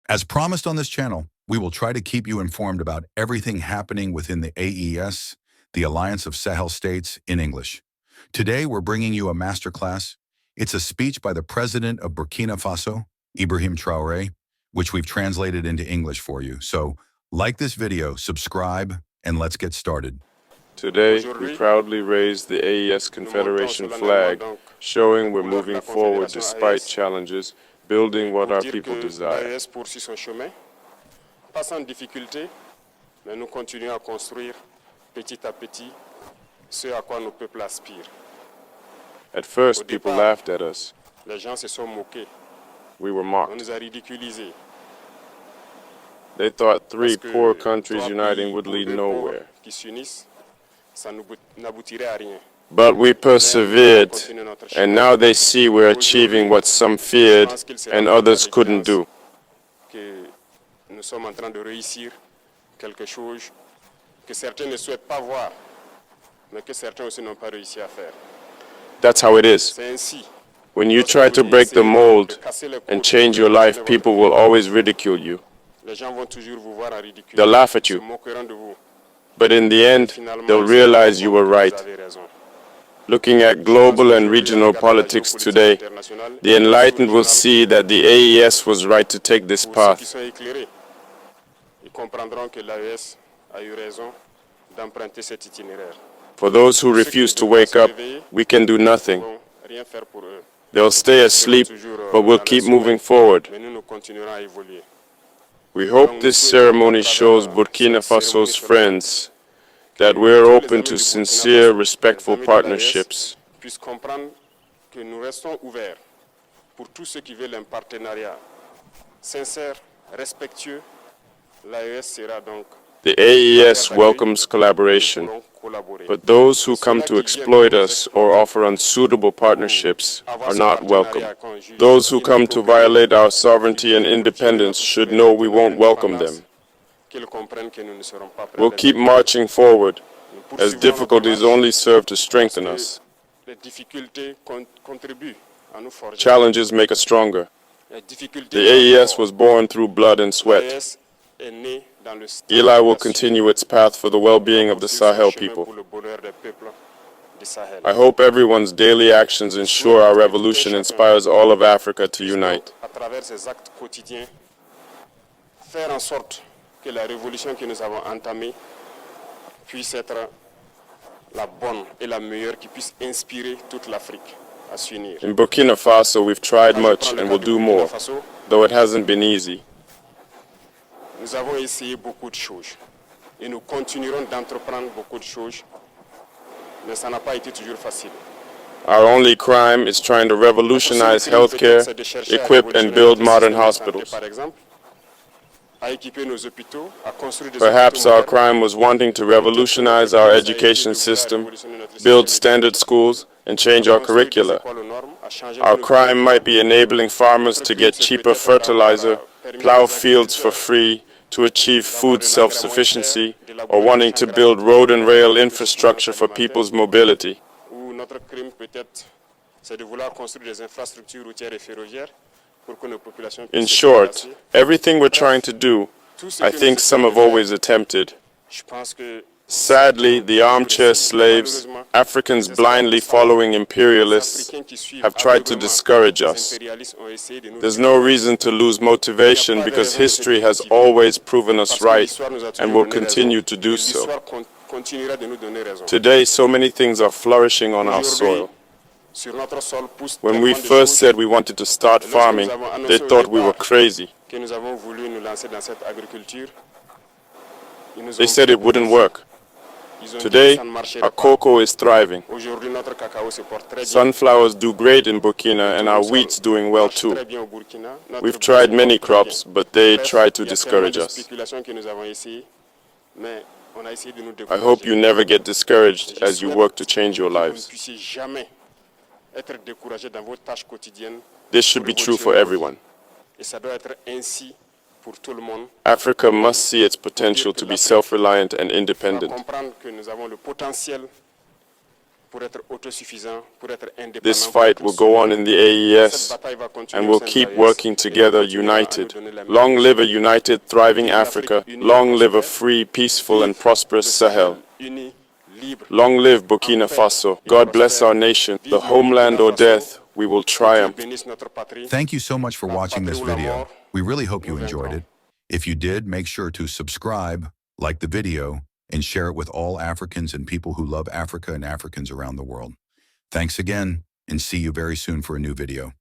As promised on this channel, we will try to keep you informed about everything happening within the AES, the Alliance of Sahel States, in English. Today, we're bringing you a masterclass. It's a speech by the President of Burkina Faso, Ibrahim Traoré, which we've translated into English for you. So, like this video, subscribe, and let's get started. Today, we proudly raise the AES Confederation flag, showing we're moving forward despite challenges, building what our people desire. L'AES poursuit son chemin, pas sans difficulté, mais nous continuons à construire petit à petit ce à quoi nos peuples aspirent. At first, people laughed at us. Les gens se sont moqués, We were on mocked. nous a ridiculisés. They thought three Parce que poor countries trois uniting pays would pour lead deux nowhere. pauvres qui s'unissent, ça n'aboutirait à rien. But we persevered, and now they see we're achieving what some feared and others couldn't do. Que nous sommes en train de réussir quelque chose que certains ne souhaitent pas voir, mais que certains aussi n'ont pas réussi à faire. That's how it is. C'est ainsi. When you try to break the mold and change your life, people will always ridicule you. Les gens vont toujours vous voir en ridicule. They'll laugh at Se you. moqueront de vous. But in the end, Finalement, they'll ils se realize you rendront were compte que right. vous avez raison. Looking at global and regional politics today, the enlightened will see that the AES was right to take this Pour ceux qui path. sont éclairés, ils comprendront que l'AES a eu raison d'emprunter cet itinéraire. For those who refuse to wake up, we can do nothing. Ils ne vont rien faire pour eux. They'll stay asleep, but we'll keep moving forward. Mais nous continuerons à évoluer. We hope this ceremony shows Burkina Faso's friends that we're open to sincere, respectful partnerships. Puissent comprendre que nous restons ouverts pour tous ceux qui veulent un partenariat sincère, respectueux. L'AES sera donc The AES welcomes collaboration, pourront collaborer. but those who come to exploit us or offer unsuitable partnerships are not welcome. Those who come to violate our sovereignty and independence should know we won't welcome them. Qu'ils comprennent que nous ne serons pas prêts We'll à keep les marching forward, poursuivre as notre difficulties marche only serve to strengthen parce us. que les difficultés contribuent à nous forger. Challenges make us stronger. Les difficultés The AES was born through blood and sweat. l'AES est né dans le Eli will continue its path for the well-being of the Sahel chemin people. pour le bonheur des peuples du Sahel. I hope everyone's daily actions ensure our revolution inspires all of Africa to unite. À travers ces actes quotidiens, faire en sorte que la révolution que nous avons entamée puisse être la bonne et la meilleure, qui puisse inspirer toute l'Afrique à s'unir. In Burkina Faso, we've tried Quand je much prends le and cas will du do Burkina more, Faso, though it hasn't been easy. nous avons essayé beaucoup de choses et nous continuerons d'entreprendre beaucoup de choses, mais ça n'a pas été toujours facile. Our only crime is trying to revolutionize healthcare, equip and build modern hospitals. Par exemple, à équiper nos hôpitaux, à construire des Perhaps hôpitaux our modernes. crime was wanting to revolutionize our education system, build standard schools, and change our curricula. Our crime might be enabling farmers to get cheaper fertilizer, plow fields for free, to achieve food self-sufficiency, or wanting to build road and rail infrastructure for people's mobility. Ou notre crime peut-être, c'est de vouloir construire des infrastructures routières et ferroviaires pour que nos populations In puissent se short, déplacer. everything we're trying to do, I think some have always attempted. Je pense que Sadly, the armchair slaves, Africans blindly following imperialists, have tried to discourage us. There's no reason to lose motivation because history has always proven us right and will continue to do so. continuera de nous donner raison. Today, so many things are flourishing on our soil. Sur notre sol pousse When we tellement de first choses said we wanted to start farming, they thought we were crazy. que nous avons voulu nous lancer dans cette agriculture. Ils nous They ont said it wouldn't work. Ils ont dit que Today, ça ne marcherait our pas. cocoa is thriving. Aujourd'hui, notre cacao se porte très bien. Sunflowers do great in Burkina and our wheat's doing well Marche too. très bien au Burkina. Notre We've blé tried se many porte très bien. crops, but they Bref, try to il y a discourage tellement de us. spéculations que nous avons essayé, mais on a essayé de nous I décourager. hope you never get discouraged Je as you souhaite work to change your que vous ne lives. puissiez jamais être découragé dans vos tâches quotidiennes. This should be true for everyone. Et ça doit être ainsi pour tout le monde. Africa must see its potential to be self-reliant and On doit independent. comprendre que nous avons le potentiel pour être autosuffisant, pour être indépendant. This fight will go on in the AES and we'll keep working together united. Long live a united, thriving Africa. Long live a free, peaceful and prosperous Sahel. Uni, libre. Long live Burkina Faso. God bless our nation. The homeland or death, we will triumph. Bénisse notre patrie. Thank you so much for watching this video. We really hope you enjoyed it. If you did, make sure to subscribe, like the video, and share it with all Africans and people who love Africa and Africans around the world. Thanks again, and see you very soon for a new video.